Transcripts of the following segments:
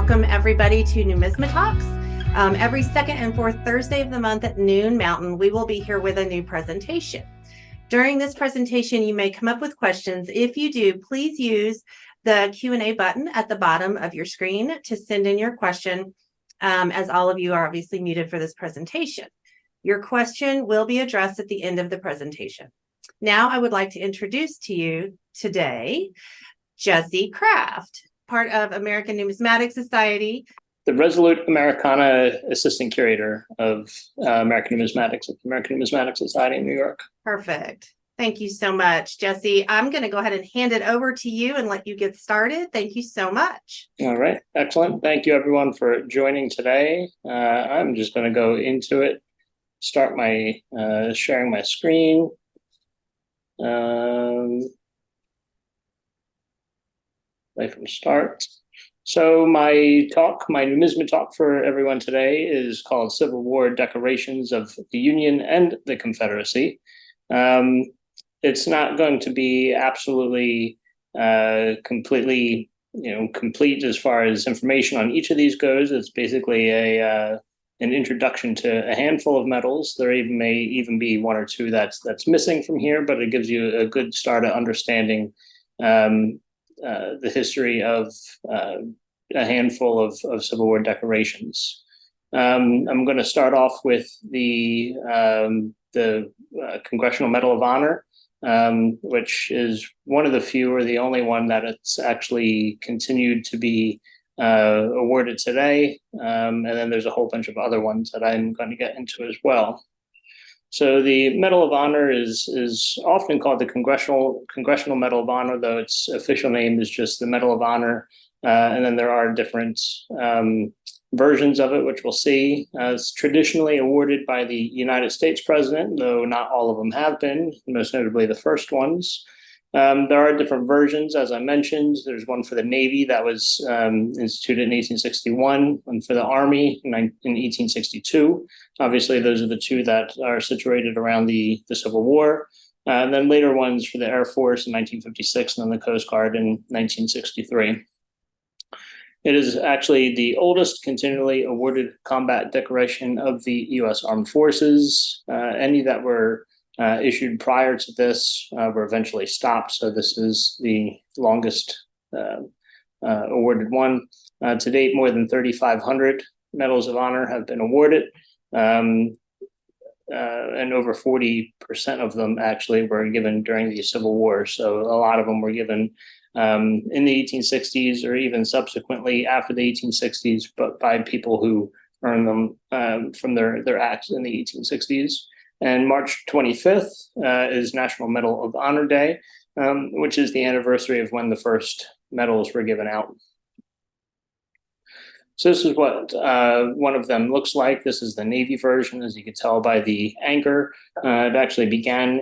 Welcome everybody to NumismaTalks. Every second and fourth Thursday of the month at noon Mountain, we will be here with a new presentation. During this presentation, you may come up with questions. If you do, please use the Q&A button at the bottom of your screen to send in your question, as all of you are obviously muted for this presentation. Your question will be addressed at the end of the presentation. Now I would like to introduce to you today Jesse Kraft, part of American Numismatic Society. The Resolute Americana Assistant Curator of American Numismatics at the American Numismatic Society in New York. Perfect. Thank you so much, Jesse. I'm going to go ahead and hand it over to you and let you get started. Thank you so much. All right. Excellent. Thank you, everyone, for joining today. I'm just going to go into it, start my sharing my screen. Right from start. So my numismatic talk for everyone today is called Civil War Decorations of the Union and the Confederacy. It's not going to be absolutely completely, complete as far as information on each of these goes. It's basically an introduction to a handful of medals. There may even be one or two that's missing from here, but it gives you a good start at understanding the history of a handful of Civil War decorations. I'm going to start off with the Congressional Medal of Honor, which is one of the few or the only one that it's actually continued to be awarded today. And then there's a whole bunch of other ones that I'm going to get into as well. So the Medal of Honor is often called the Congressional Medal of Honor, though its official name is just the Medal of Honor. And then there are different versions of it, which we'll see. It's traditionally awarded by the United States president, though not all of them have been, most notably the first ones. There are different versions, as I mentioned. There's one for the Navy that was instituted in 1861, one for the Army in 1862. Obviously, those are the two that are situated around the Civil War. And then later ones for the Air Force in 1956 and then the Coast Guard in 1963. It is actually the oldest continually awarded combat decoration of the U.S. Armed Forces. Any that were issued prior to this were eventually stopped. So this is the longest awarded one. To date, more than 3,500 medals of honor have been awarded. And over 40% of them actually were given during the Civil War. So a lot of them were given in the 1860s or even subsequently after the 1860s, but by people who earned them from their acts in the 1860s. And March 25th is National Medal of Honor Day, which is the anniversary of when the first medals were given out. So this is what one of them looks like. This is the Navy version, as you can tell by the anchor. It actually began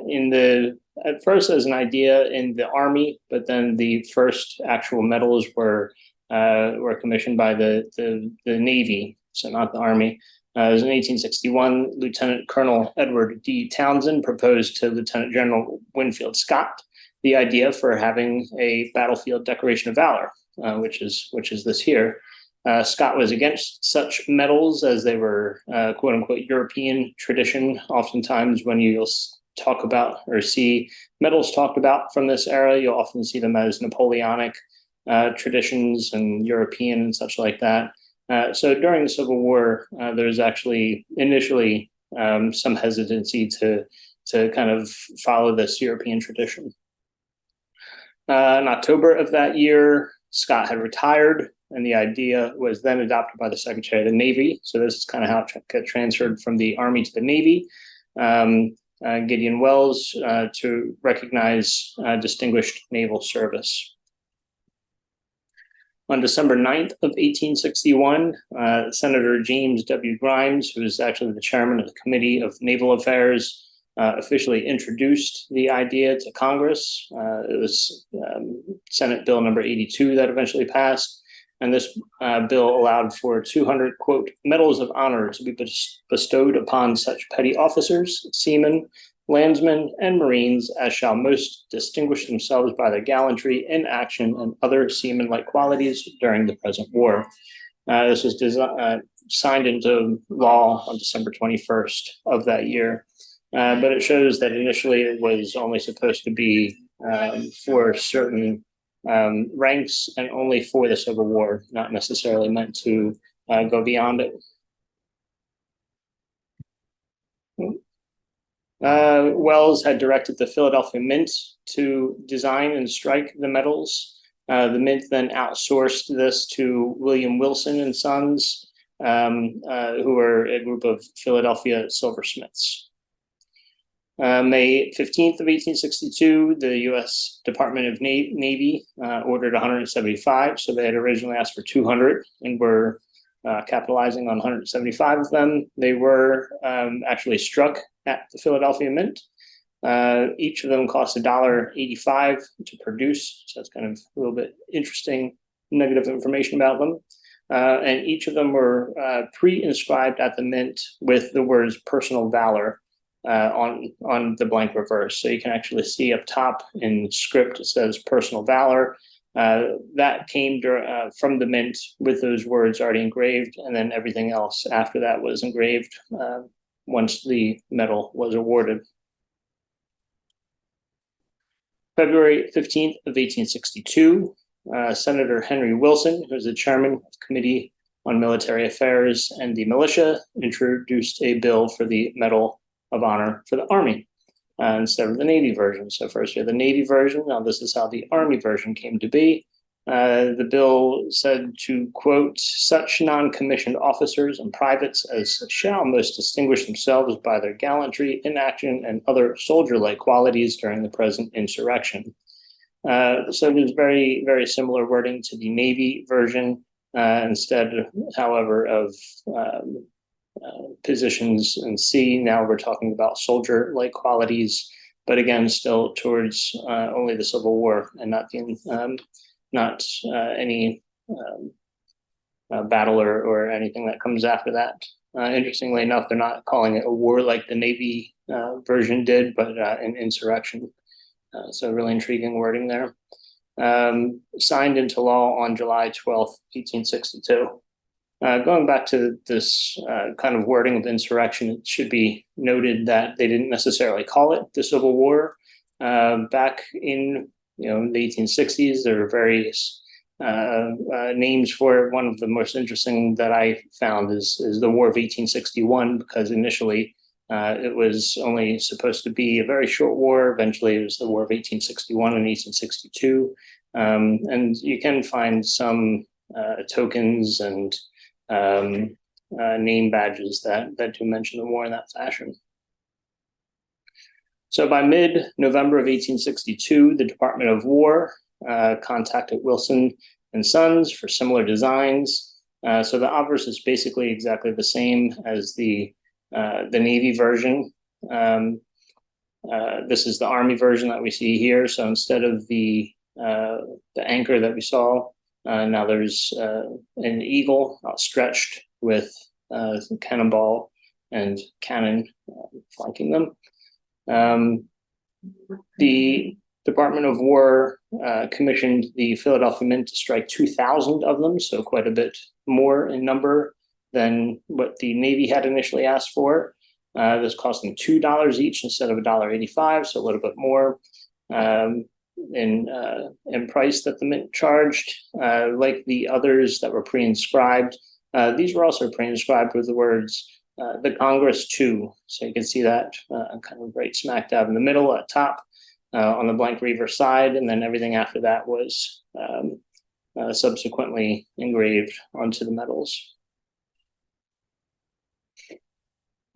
at first as an idea in the Army, but then the first actual medals were commissioned by the Navy, so not the Army. It was in 1861, Lieutenant Colonel Edward D. Townsend proposed to Lieutenant General Winfield Scott the idea for having a battlefield decoration of valor, which is this here. Scott was against such medals as they were quote unquote European tradition. Oftentimes when you'll talk about or see medals talked about from this era, you'll often see them as Napoleonic traditions and European and such like that. So during the Civil War, there's actually initially some hesitancy to kind of follow this European tradition. In October of that year, Scott had retired, and the idea was then adopted by the Secretary of the Navy. So this is kind of how it got transferred from the Army to the Navy. Gideon Wells to recognize distinguished naval service. On December 9th of 1861, Senator James W. Grimes, who was actually the chairman of the Committee of Naval Affairs, officially introduced the idea to Congress. It was Senate Bill number 82 that eventually passed. And this bill allowed for 200, quote, medals of honor to be bestowed upon such petty officers, seamen, landsmen, and Marines as shall most distinguish themselves by their gallantry in action and other seaman-like qualities during the present war. This was signed into law on December 21st of that year. But it shows that initially it was only supposed to be for certain ranks and only for the Civil War, not necessarily meant to go beyond it. Wells had directed the Philadelphia Mint to design and strike the medals. The Mint then outsourced this to William Wilson and Sons, who were a group of Philadelphia silversmiths. May 15th of 1862, the U.S. Department of Navy ordered 175. So they had originally asked for 200 and were capitalizing on 175 of them. They were actually struck at the Philadelphia Mint. Each of them cost $1.85 to produce. So that's kind of a little bit interesting negative information about them. And each of them were pre-inscribed at the Mint with the words personal valor on the blank reverse. So you can actually see up top in script, it says personal valor. That came from the Mint with those words already engraved, and then everything else after that was engraved once the medal was awarded. February 15th of 1862, Senator Henry Wilson, who was the chairman of the Committee on Military Affairs and the Militia, introduced a bill for the Medal of Honor for the Army instead of the Navy version. So first we had the Navy version. Now this is how the Army version came to be. The bill said to quote, such non-commissioned officers and privates as shall most distinguish themselves by their gallantry, inaction, and other soldier-like qualities during the present insurrection. So there's very, very similar wording to the Navy version. Instead, however, of positions in C, now we're talking about soldier-like qualities, but again, still towards only the Civil War and not any battle or anything that comes after that. Interestingly enough, they're not calling it a war like the Navy version did, but an insurrection. So really intriguing wording there. Signed into law on July 12th, 1862. Going back to this kind of wording of insurrection, it should be noted that they didn't necessarily call it the Civil War. Back in the 1860s, there were various names for it. One of the most interesting that I found is the War of 1861, because initially it was only supposed to be a very short war. Eventually, it was the War of 1861 and 1862. And you can find some tokens and name badges that do mention the war in that fashion. So by mid-November of 1862, the Department of War contacted Wilson and Sons for similar designs. So the obverse is basically exactly the same as the Navy version. This is the Army version that we see here. So instead of the anchor that we saw, now there's an eagle outstretched with some cannonball and cannon flanking them. The Department of War commissioned the Philadelphia Mint to strike 2,000 of them, so quite a bit more in number than what the Navy had initially asked for. This cost them $2 each instead of $1.85, so a little bit more in price that the Mint charged. Like the others that were pre-inscribed, these were also pre-inscribed with the words the Congress to. So you can see that kind of right smack dab in the middle at top on the blank reverse side, and then everything after that was subsequently engraved onto the medals.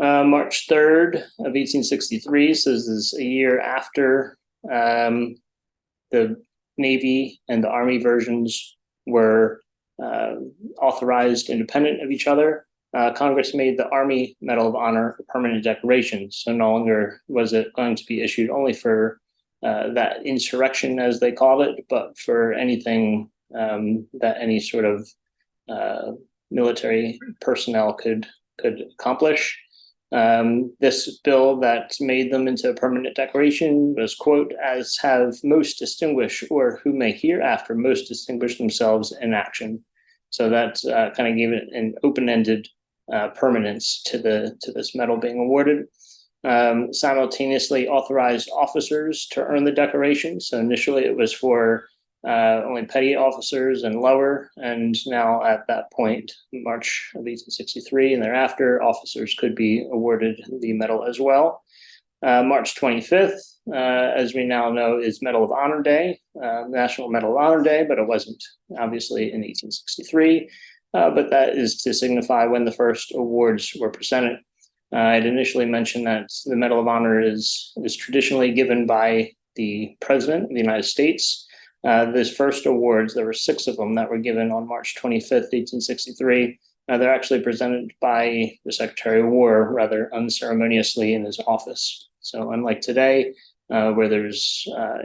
March 3rd of 1863, so this is a year after the Navy and the Army versions were authorized independent of each other. Congress made the Army Medal of Honor a permanent decoration. So no longer was it going to be issued only for that insurrection, as they called it, but for anything that any sort of military personnel could accomplish. This bill that made them into a permanent decoration was, quote, as have most distinguished or who may hereafter most distinguish themselves in action. So that kind of gave it an open-ended permanence to this medal being awarded. Simultaneously authorized officers to earn the decoration. So initially it was for only petty officers and lower, and now at that point, March of 1863 and thereafter, officers could be awarded the medal as well. March 25th, as we now know, is Medal of Honor Day, National Medal of Honor Day, but it wasn't obviously in 1863. But that is to signify when the first awards were presented. I'd initially mentioned that the Medal of Honor is traditionally given by the President of the United States. Those first awards, there were 6 of them that were given on March 25th, 1863. They're actually presented by the Secretary of War rather unceremoniously in his office. So unlike today, where there's a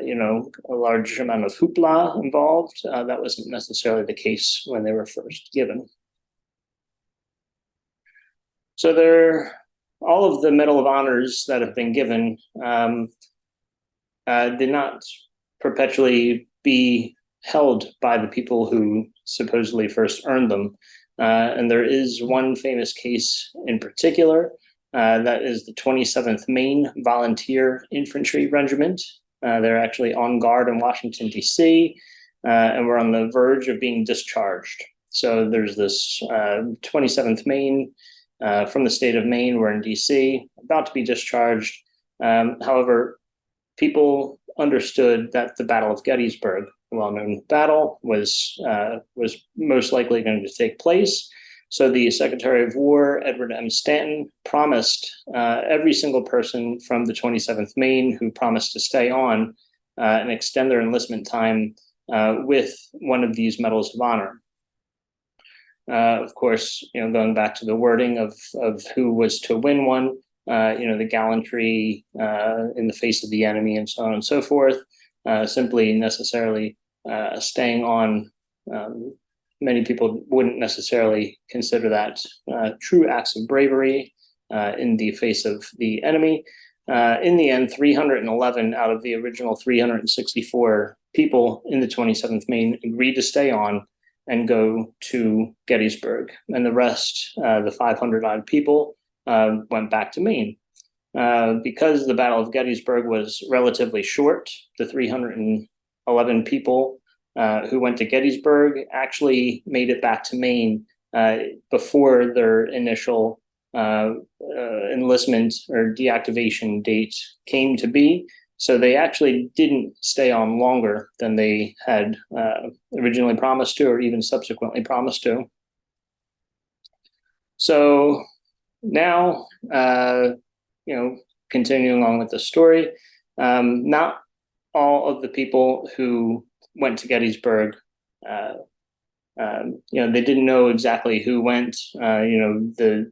large amount of hoopla involved, that wasn't necessarily the case when they were first given. So all of the Medal of Honors that have been given did not perpetually be held by the people who supposedly first earned them. And there is one famous case in particular, that is the 27th Maine Volunteer Infantry Regiment. They're actually on guard in Washington, D.C., and we're on the verge of being discharged. So there's this 27th Maine from the state of Maine. We're in D.C., about to be discharged. However, people understood that the Battle of Gettysburg, a well-known battle, was most likely going to take place. So the Secretary of War, Edward M. Stanton, promised every single person from the 27th Maine who promised to stay on and extend their enlistment time with one of these medals of honor. Of course, going back to the wording of who was to win one, the gallantry in the face of the enemy and so on and so forth, simply necessarily staying on. Many people wouldn't necessarily consider that true acts of bravery in the face of the enemy. In the end, 311 out of the original 364 people in the 27th Maine agreed to stay on and go to Gettysburg. And the rest, the 500 odd people, went back to Maine. Because the Battle of Gettysburg was relatively short, the 311 people who went to Gettysburg actually made it back to Maine before their initial enlistment or deactivation date came to be. So they actually didn't stay on longer than they had originally promised to, or even subsequently promised to. So now, continuing along with the story, not all of the people who went to Gettysburg, they didn't know exactly who went. The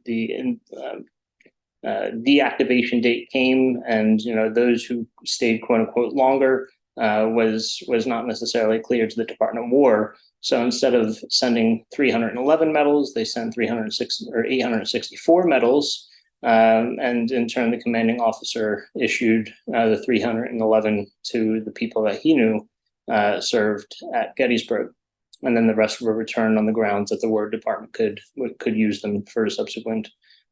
deactivation date came, and those who stayed "quote unquote" longer was not necessarily clear to the Department of War. So instead of sending 311 medals, they sent 864 medals. And in turn, the commanding officer issued the 311 to the people that he knew served at Gettysburg, and then the rest were returned on the grounds that the War Department could use them for subsequent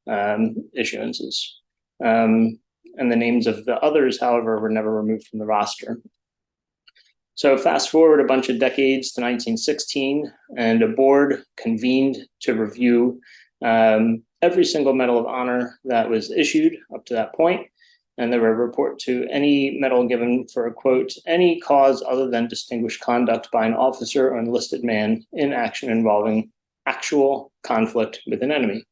issuances. And the names of the others, however, were never removed from the roster. So fast forward a bunch of decades to 1916, and a board convened to review every single Medal of Honor that was issued up to that point, and they would report to any medal given for, quote, any cause other than distinguished conduct by an officer or enlisted man in action involving actual conflict with an enemy.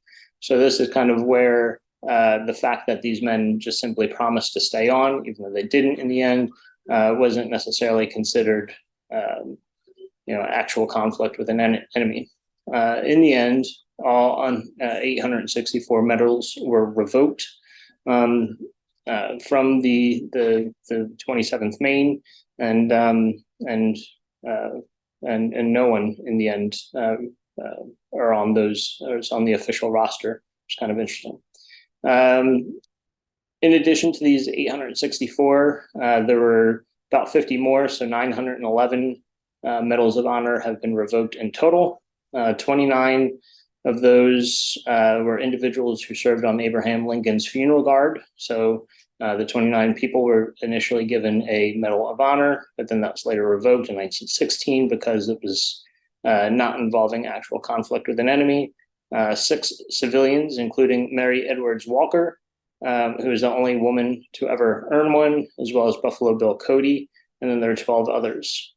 So this is kind of where the fact that these men just simply promised to stay on, even though they didn't in the end, wasn't necessarily considered, actual conflict with an enemy. In the end, all 864 medals were revoked from the 27th Maine, and no one in the end are on those, or is on the official roster, which is kind of interesting. In addition to these 864, there were about 50 more, so 911 medals of honor have been revoked in total. 29 of those were individuals who served on Abraham Lincoln's funeral guard. So the 29 people were initially given a Medal of Honor, but then that was later revoked in 1916 because it was not involving actual conflict with an enemy. 6 civilians, including Mary Edwards Walker, who is the only woman to ever earn one, as well as Buffalo Bill Cody, and then there are 12 others.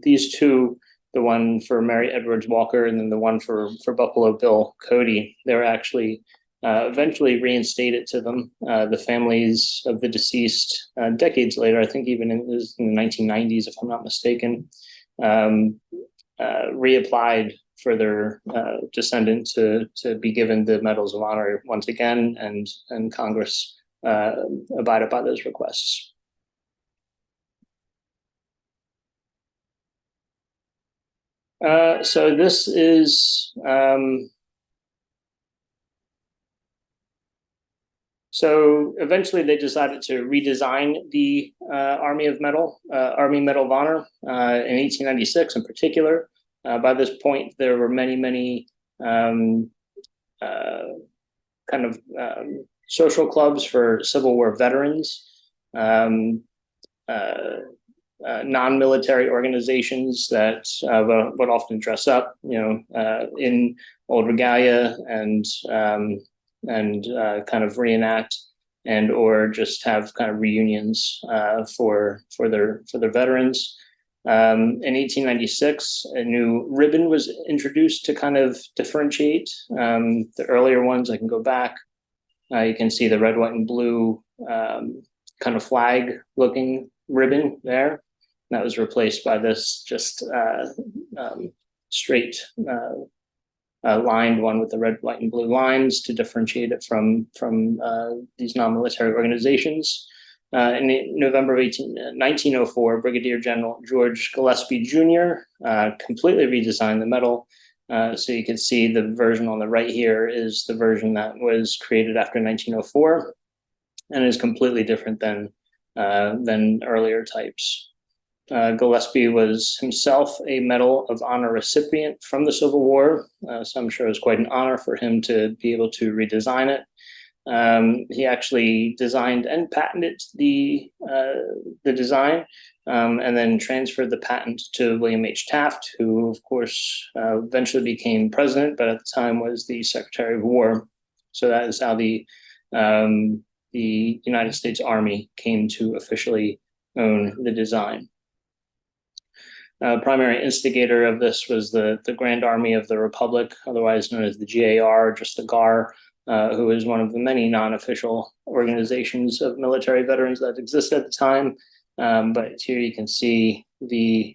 These two, the one for Mary Edwards Walker and then the one for Buffalo Bill Cody, they were actually eventually reinstated to them. The families of the deceased, decades later, I think even in the 1990s, if I'm not mistaken, reapplied for their descendant to be given the Medals of Honor once again, and Congress abided by those requests. So this is so eventually they decided to redesign the Army Medal of Honor in 1896 in particular. By this point, there were many social clubs for Civil War veterans, non-military organizations that would often dress up, in old regalia and kind of reenact and or just have kind of reunions for their veterans. In 1896, a new ribbon was introduced to kind of differentiate. The earlier ones, I can go back. You can see the red, white, and blue kind of flag-looking ribbon there. That was replaced by this just straight lined one with the red, white, and blue lines to differentiate it from these non-military organizations. In November of 1904, Brigadier General George Gillespie Jr. Completely redesigned the medal. So you can see the version on the right here is the version that was created after 1904 and is completely different than earlier types. Gillespie was himself a Medal of Honor recipient from the Civil War, so I'm sure it was quite an honor for him to be able to redesign it. He actually designed and patented the design, and then transferred the patent to William H. Taft, who, of course, eventually became president, but at the time was the Secretary of War. So that is how the United States Army came to officially own the design. Primary instigator of this was the Grand Army of the Republic, otherwise known as the GAR, just the GAR, who is one of the many non-official organizations of military veterans that existed at the time. But here you can see the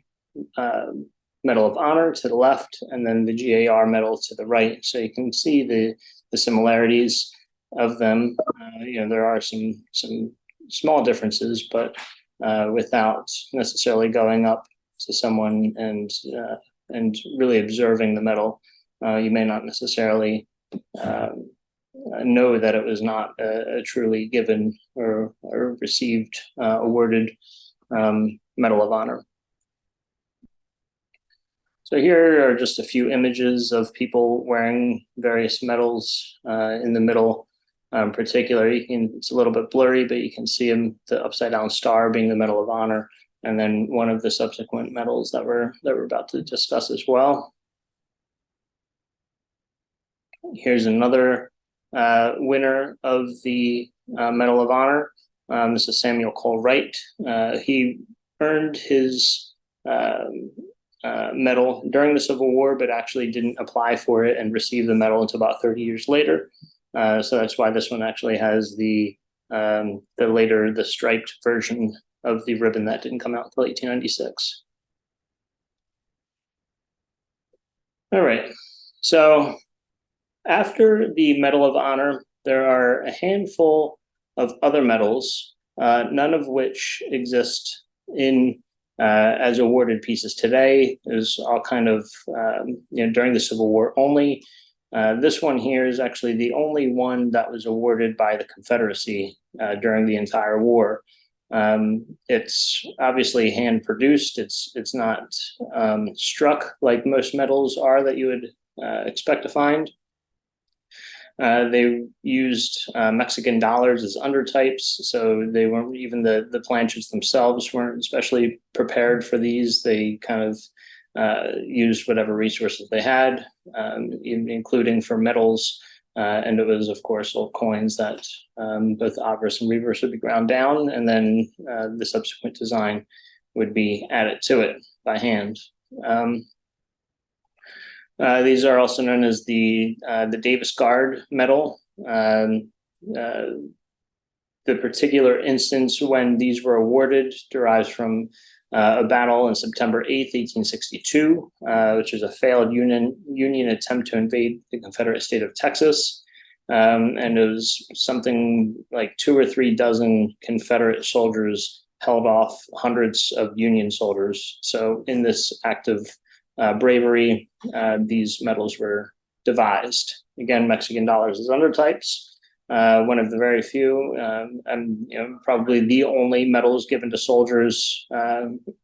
Medal of Honor to the left, and then the GAR medal to the right. So you can see the similarities of them. There are some small differences, but without necessarily going up to someone and really observing the medal, you may not necessarily know that it was not a truly given or received awarded Medal of Honor. So here are just a few images of people wearing various medals. In the middle, in particular, it's a little bit blurry, but you can see them, the upside down star being the Medal of Honor, and then one of the subsequent medals that we're about to discuss as well. Here's another winner of the Medal of Honor. This is Samuel Cole Wright. He earned his medal during the Civil War, but actually didn't apply for it and receive the medal until about 30 years later. So that's why this one actually has the striped version of the ribbon that didn't come out until 1896. All right, so after the Medal of Honor, there are a handful of other medals, none of which exist in as awarded pieces today. There's all kind of, during the Civil War only. This one here is actually the only one that was awarded by the Confederacy during the entire war. It's obviously hand produced. It's not struck like most metals are that you would expect to find. They used Mexican dollars as undertypes, so they weren't even the planches themselves weren't especially prepared for these. They kind of used whatever resources they had, including for metals. And it was, of course, old coins that both obverse and reverse would be ground down, and then the subsequent design would be added to it by hand. These are also known as the Davis Guard medal. The particular instance when these were awarded derives from a battle on September 8th, 1862, which is a failed Union attempt to invade the Confederate state of Texas. And it was something like 2 or 3 dozen Confederate soldiers held off hundreds of Union soldiers. So in this act of bravery, these medals were devised. Again, Mexican dollars as undertypes. One of the very few, and probably the only medals given to soldiers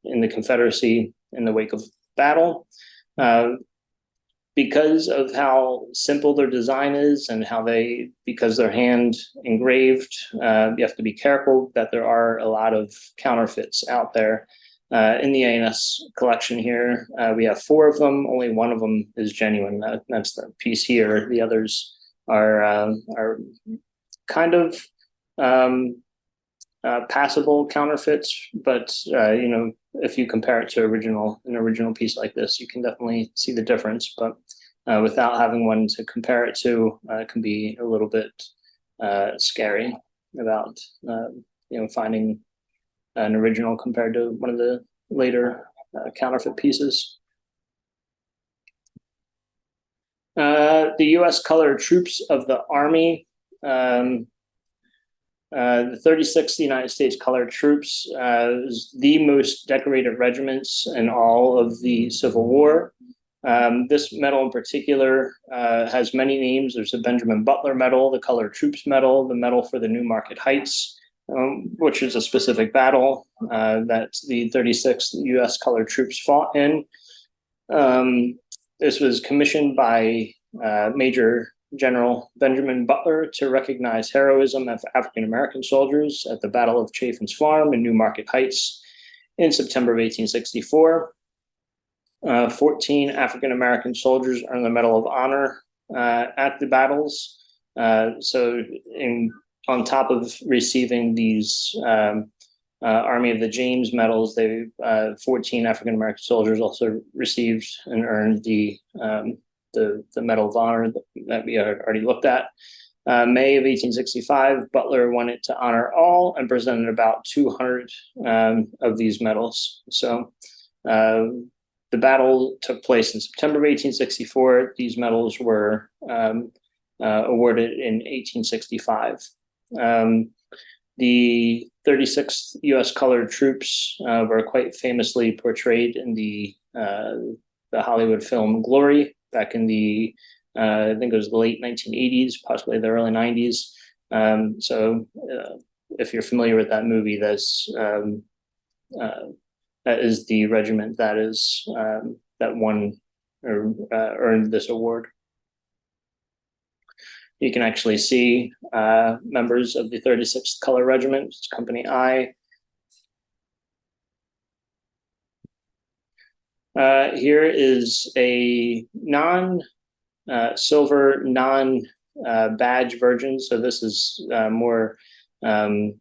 in the Confederacy in the wake of battle. Because of how simple their design is and because they're hand engraved, you have to be careful that there are a lot of counterfeits out there. In the ANS collection here, we have 4 of them. Only one of them is genuine. That's the piece here. The others are kind of passable counterfeits, but if you compare it to an original piece like this, you can definitely see the difference. But without having one to compare it to, it can be a little bit scary about finding an original compared to one of the later counterfeit pieces. The U.S. colored troops of the Army, the 36th United States Colored Troops is the most decorated regiments in all of the Civil War. This medal in particular has many names. There's the Benjamin Butler Medal, the Colored Troops Medal, the Medal for the New Market Heights, which is a specific battle that the 36th U.S. Colored Troops fought in. This was commissioned by Major General Benjamin Butler to recognize heroism of African American soldiers at the Battle of Chaffin's Farm in New Market Heights in September of 1864. 14 African American soldiers earned the Medal of Honor at the battles. On top of receiving these Army of the James medals, 14 African American soldiers also received and earned the Medal of Honor that we already looked at. May of 1865, Butler wanted to honor all and presented about 200 of these medals. So the battle took place in September of 1864. These medals were awarded in 1865. The 36th U.S. Colored Troops were quite famously portrayed in the Hollywood film Glory back in the I think it was the late 1980s, possibly the early 90s. If you're familiar with that movie, that is the regiment that won or earned this award. You can actually see members of the 36th Color Regiment, it's Company I. Here is a non-silver, non-badge version. So this is more in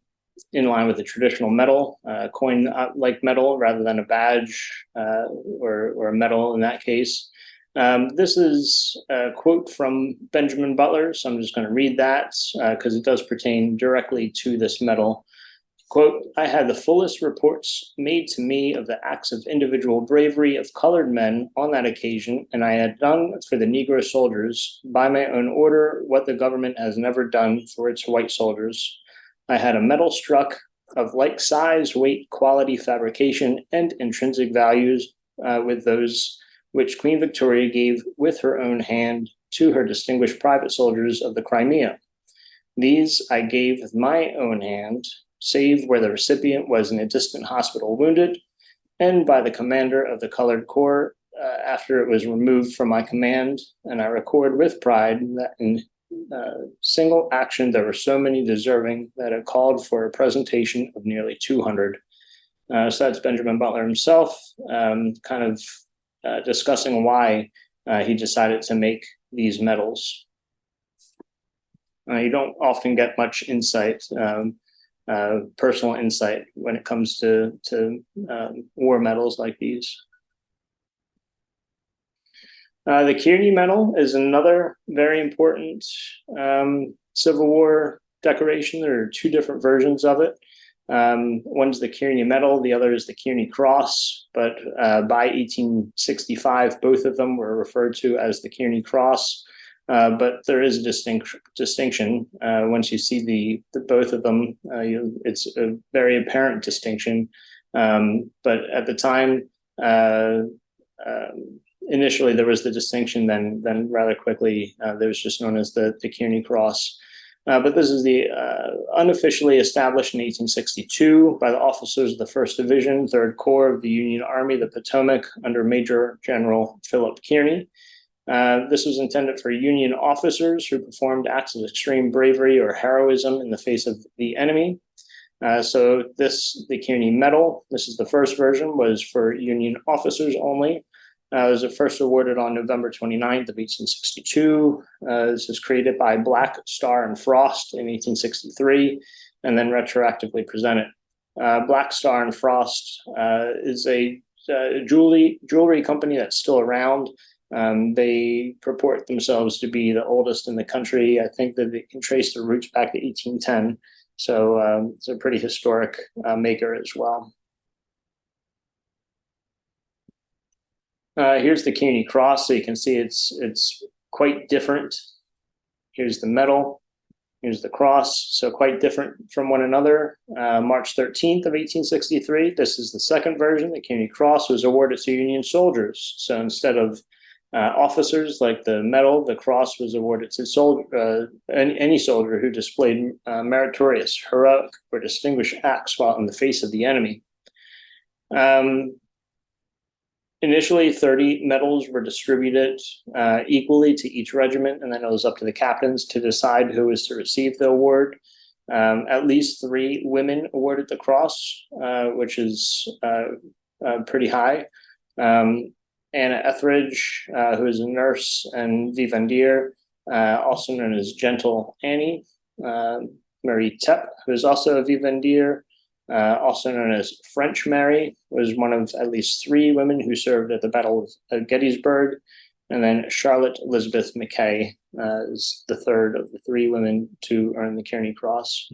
line with the traditional medal, coin-like medal rather than a badge or a medal in that case. This is a quote from Benjamin Butler, so I'm just going to read that because it does pertain directly to this medal. Quote, "I had the fullest reports made to me of the acts of individual bravery of colored men on that occasion, and I had done for the Negro soldiers, by my own order, what the government has never done for its white soldiers. I had a medal struck of like size, weight, quality, fabrication, and intrinsic values with those which Queen Victoria gave with her own hand to her distinguished private soldiers of the Crimea. These I gave with my own hand, save where the recipient was in a distant hospital wounded, and by the commander of the Colored Corps after it was removed from my command. And I record with pride that in single action there were so many deserving that it called for a presentation of nearly 200. So that's Benjamin Butler himself, kind of discussing why he decided to make these medals. You don't often get much insight, personal insight, when it comes to war medals like these. The Kearney Medal is another very important Civil War decoration. There are two different versions of it. One's the Kearney Medal, the other is the Kearney Cross, but by 1865, both of them were referred to as the Kearney Cross. But there is a distinction. Once you see the both of them, it's a very apparent distinction. But at the time, initially there was the distinction, then rather quickly there was just known as the Kearney Cross. But this is the unofficially established in 1862 by the officers of the 1st Division, 3rd Corps of the Union Army, the Potomac, under Major General Philip Kearny. This was intended for Union officers who performed acts of extreme bravery or heroism in the face of the enemy. So the Kearney Medal, this is the first version, was for Union officers only. It was first awarded on November 29th of 1862. This was created by Black, Star, and Frost in 1863, and then retroactively presented. Black, Star, and Frost is a jewelry company that's still around. They purport themselves to be the oldest in the country. I think that they can trace their roots back to 1810. So it's a pretty historic maker as well. Here's the Kearney Cross, so you can see it's quite different. Here's the medal, here's the cross, so quite different from one another. March 13th of 1863, this is the second version. The Kearney Cross was awarded to Union soldiers. So instead of officers like the medal, the cross was awarded to any soldier who displayed meritorious, heroic, or distinguished acts while in the face of the enemy. Initially, 30 medals were distributed equally to each regiment, and then it was up to the captains to decide who was to receive the award. At least 3 women awarded the cross, which is pretty high. Anna Etheridge, who is a nurse and vivandier, also known as Gentle Annie. Marie Tepp, who is also a vivandier, also known as French Mary, was one of at least 3 women who served at the Battle of Gettysburg. And then Charlotte Elizabeth Mackay is the third of the 3 women to earn the Kearney Cross.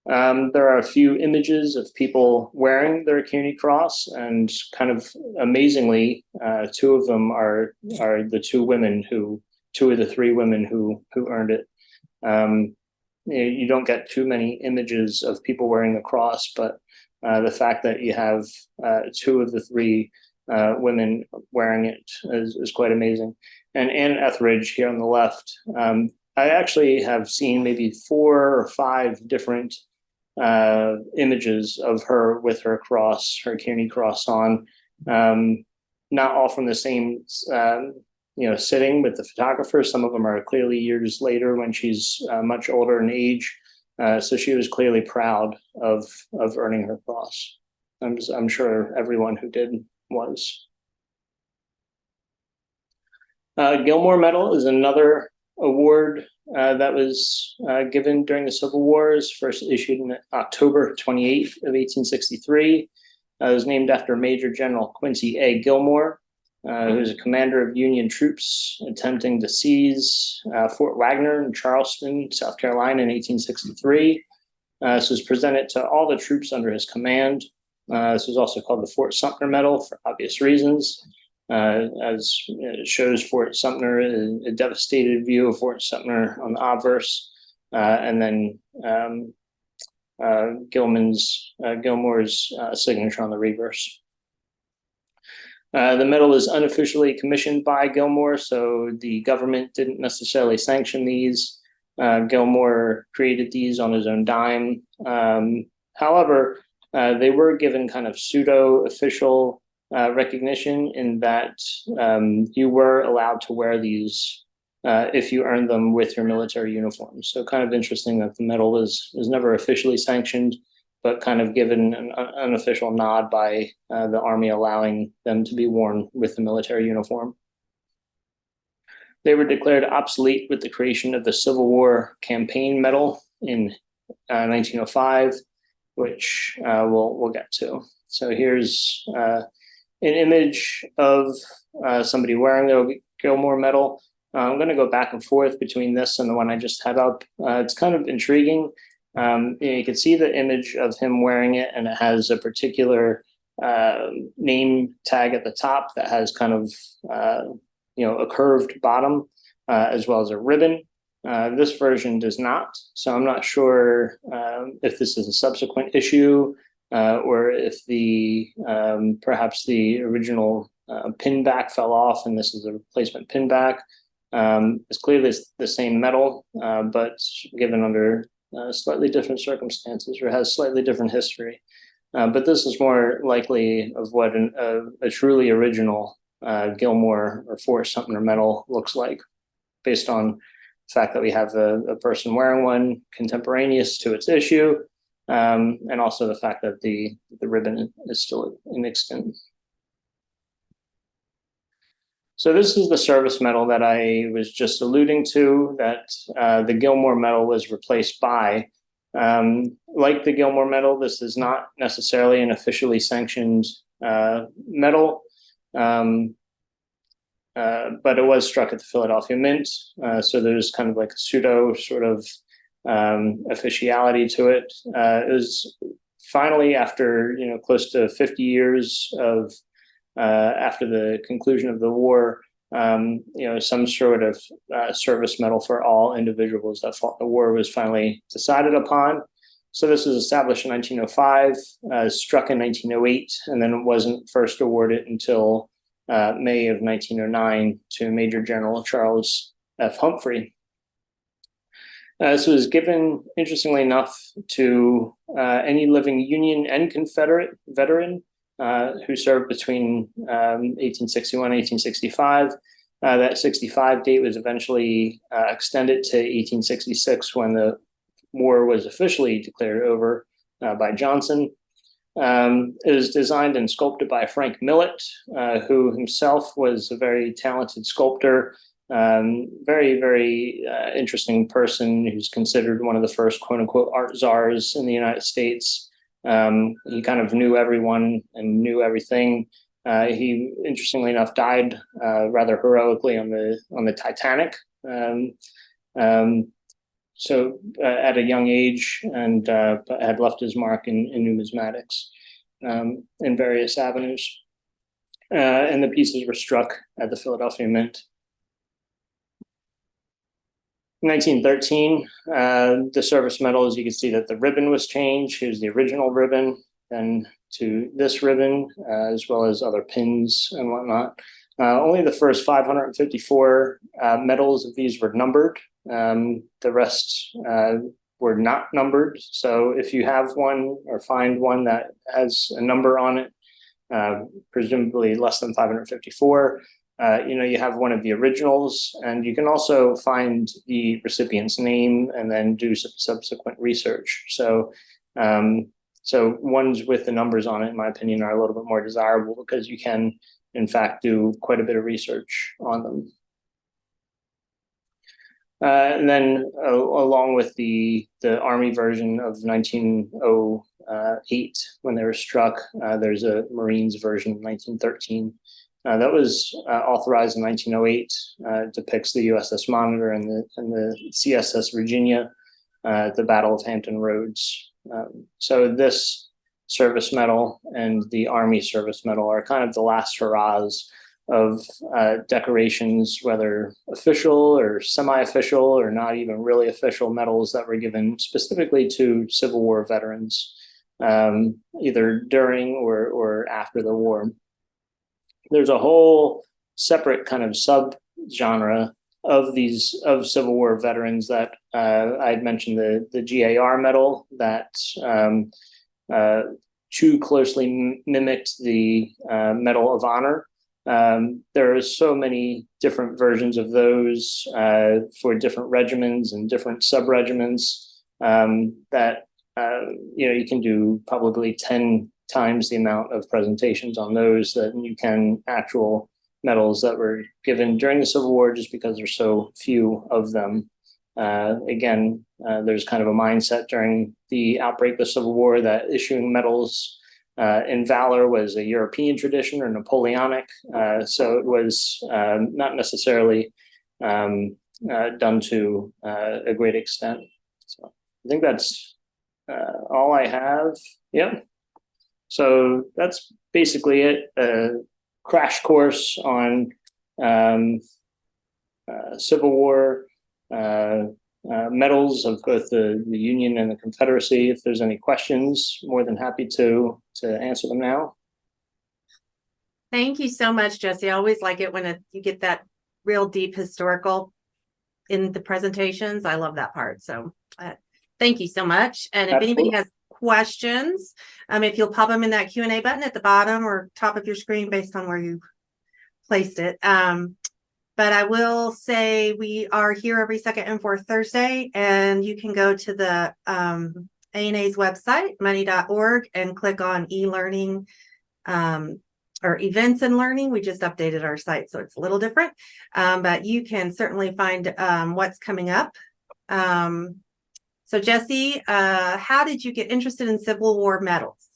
There are a few images of people wearing their Kearney Cross, and kind of amazingly, 2 of them are the 2 of the 3 women who earned it. You don't get too many images of people wearing the cross, but the fact that you have 2 of the 3 women wearing it is quite amazing. And Anne Etheridge here on the left, I actually have seen maybe 4 or 5 different images of her with her cross, her Kearney Cross on, not all from the same sitting with the photographer. Some of them are clearly years later when she's much older in age. So she was clearly proud of earning her cross. I'm sure everyone who did was. Gilmore Medal is another award that was given during the Civil Wars, first issued in October 28th of 1863. It was named after Major General Quincy A. Gilmore, who was a commander of Union troops attempting to seize Fort Wagner in Charleston, South Carolina in 1863. This was presented to all the troops under his command. This was also called the Fort Sumter Medal for obvious reasons, as it shows Fort Sumter, a devastated view of Fort Sumter on the obverse, and then Gilmore's signature on the reverse. The medal is unofficially commissioned by Gilmore, so the government didn't necessarily sanction these. Gilmore created these on his own dime. However, they were given kind of pseudo-official recognition in that you were allowed to wear these if you earned them with your military uniform. So kind of interesting that the medal was never officially sanctioned, but kind of given an unofficial nod by the Army allowing them to be worn with the military uniform. They were declared obsolete with the creation of the Civil War Campaign Medal in 1905, which we'll get to. So here's an image of somebody wearing the Gilmore Medal. I'm going to go back and forth between this and the one I just had up. It's kind of intriguing. You can see the image of him wearing it, and it has a particular name tag at the top that has kind of a curved bottom as well as a ribbon. This version does not, so I'm not sure if this is a subsequent issue or if the perhaps the original pin back fell off and this is a replacement pin back. It's clearly the same medal, but given under slightly different circumstances or has slightly different history. But this is more likely of what a truly original Gilmore or Forrest Sumner medal looks like, based on the fact that we have a person wearing one contemporaneous to its issue, and also the fact that the ribbon is still in extant. So this is the service medal that I was just alluding to, that the Gilmore medal was replaced by. Like the Gilmore medal, this is not necessarily an officially sanctioned medal, but it was struck at the Philadelphia Mint. So there's kind of like a pseudo sort of officiality to it. It was finally, after close to 50 years of after the conclusion of the war, some sort of service medal for all individuals that fought the war was finally decided upon. So this was established in 1905, struck in 1908, and then it wasn't first awarded until May of 1909 to Major General Charles F. Humphrey. This was given, interestingly enough, to any living Union and Confederate veteran who served between 1861 and 1865. That 65 date was eventually extended to 1866 when the war was officially declared over by Johnson. It was designed and sculpted by Frank Millet, who himself was a very talented sculptor, very, very interesting person who's considered one of the first quote unquote art czars in the United States. He kind of knew everyone and knew everything. He, interestingly enough, died rather heroically on the Titanic. So at a young age, and had left his mark in numismatics in various avenues. And the pieces were struck at the Philadelphia Mint. In 1913, the service medal, as you can see, that the ribbon was changed. Here's the original ribbon, then to this ribbon, as well as other pins and whatnot. Only the first 554 medals of these were numbered. The rest were not numbered. So if you have one or find one that has a number on it, presumably less than 554, you have one of the originals, and you can also find the recipient's name and then do some subsequent research. So ones with the numbers on it, in my opinion, are a little bit more desirable because you can, in fact, do quite a bit of research on them. And then along with the Army version of 1908, when they were struck, there's a Marines version of 1913. That was authorized in 1908, depicts the USS Monitor and the CSS Virginia at the Battle of Hampton Roads. So this service medal and the Army service medal are kind of the last hurrahs of decorations, whether official or semi-official or not even really official medals that were given specifically to Civil War veterans, either during or after the war. There's a whole separate kind of sub-genre of Civil War veterans that I had mentioned, the GAR medal that too closely mimicked the Medal of Honor. There are so many different versions of those for different regiments and different sub-regiments that you can do probably 10 times the amount of presentations on those that you can actual medals that were given during the Civil War, just because there's so few of them. Again, there's kind of a mindset during the outbreak of the Civil War that issuing medals in valor was a European tradition or Napoleonic. So it was not necessarily done to a great extent. So I think that's all I have. Yep. So that's basically it. Crash course on Civil War medals of both the Union and the Confederacy. If there's any questions, more than happy to answer them now. Thank you so much, Jesse. I always like it when you get that real deep historical in the presentations. I love that part. So thank you so much. And if anybody has questions, if you'll pop them in that Q&A button at the bottom or top of your screen based on where you placed it. But I will say we are here every second and fourth Thursday, and you can go to the ANA's website, money.org, and click on e-learning or events and learning. We just updated our site, so it's a little different, but you can certainly find what's coming up. So Jesse, how did you get interested in Civil War medals?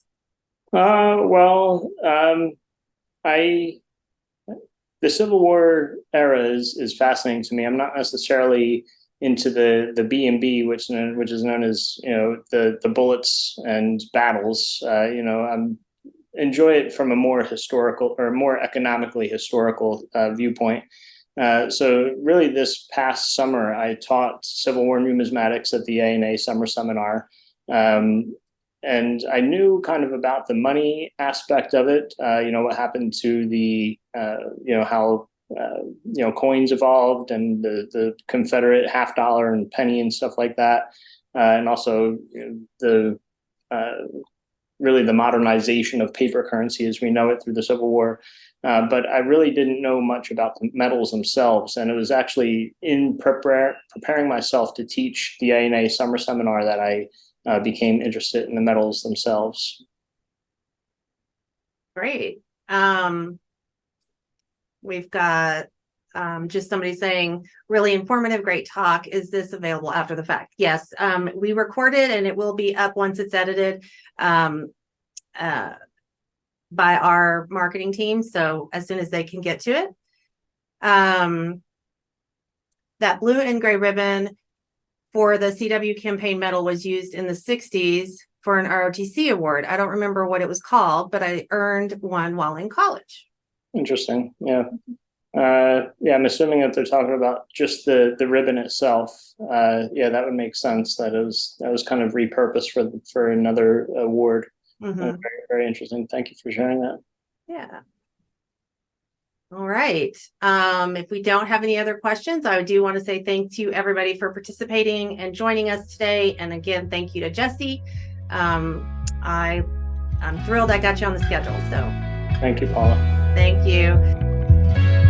The Civil War era is fascinating to me. I'm not necessarily into the B&B, which is known as the bullets and battles. I'm enjoy it from a more historical or more economically historical viewpoint. So really, this past summer, I taught Civil War numismatics at the ANA summer seminar. And I knew kind of about the money aspect of it, what happened to the, how, coins evolved and the Confederate $50 and penny and stuff like that. And also really the modernization of paper currency as we know it through the Civil War. But I really didn't know much about the medals themselves. And it was actually in preparing myself to teach the ANA summer seminar that I became interested in the medals themselves. Great. We've got just somebody saying, really informative, great talk. Is this available after the fact? Yes, we recorded and it will be up once it's edited by our marketing team. So as soon as they can get to it. That blue and gray ribbon for the CW campaign medal was used in the 60s for an ROTC award. I don't remember what it was called, but I earned one while in college. Interesting. Yeah. I'm assuming that they're talking about just the ribbon itself. That would make sense. That was kind of repurposed for another award. Mm-hmm. Very, very interesting. Thank you for sharing that. Yeah. All right. If we don't have any other questions, I do want to say thank you everybody for participating and joining us today. And again, thank you to Jesse. I'm thrilled I got you on the schedule. So thank you, Paula. Thank you.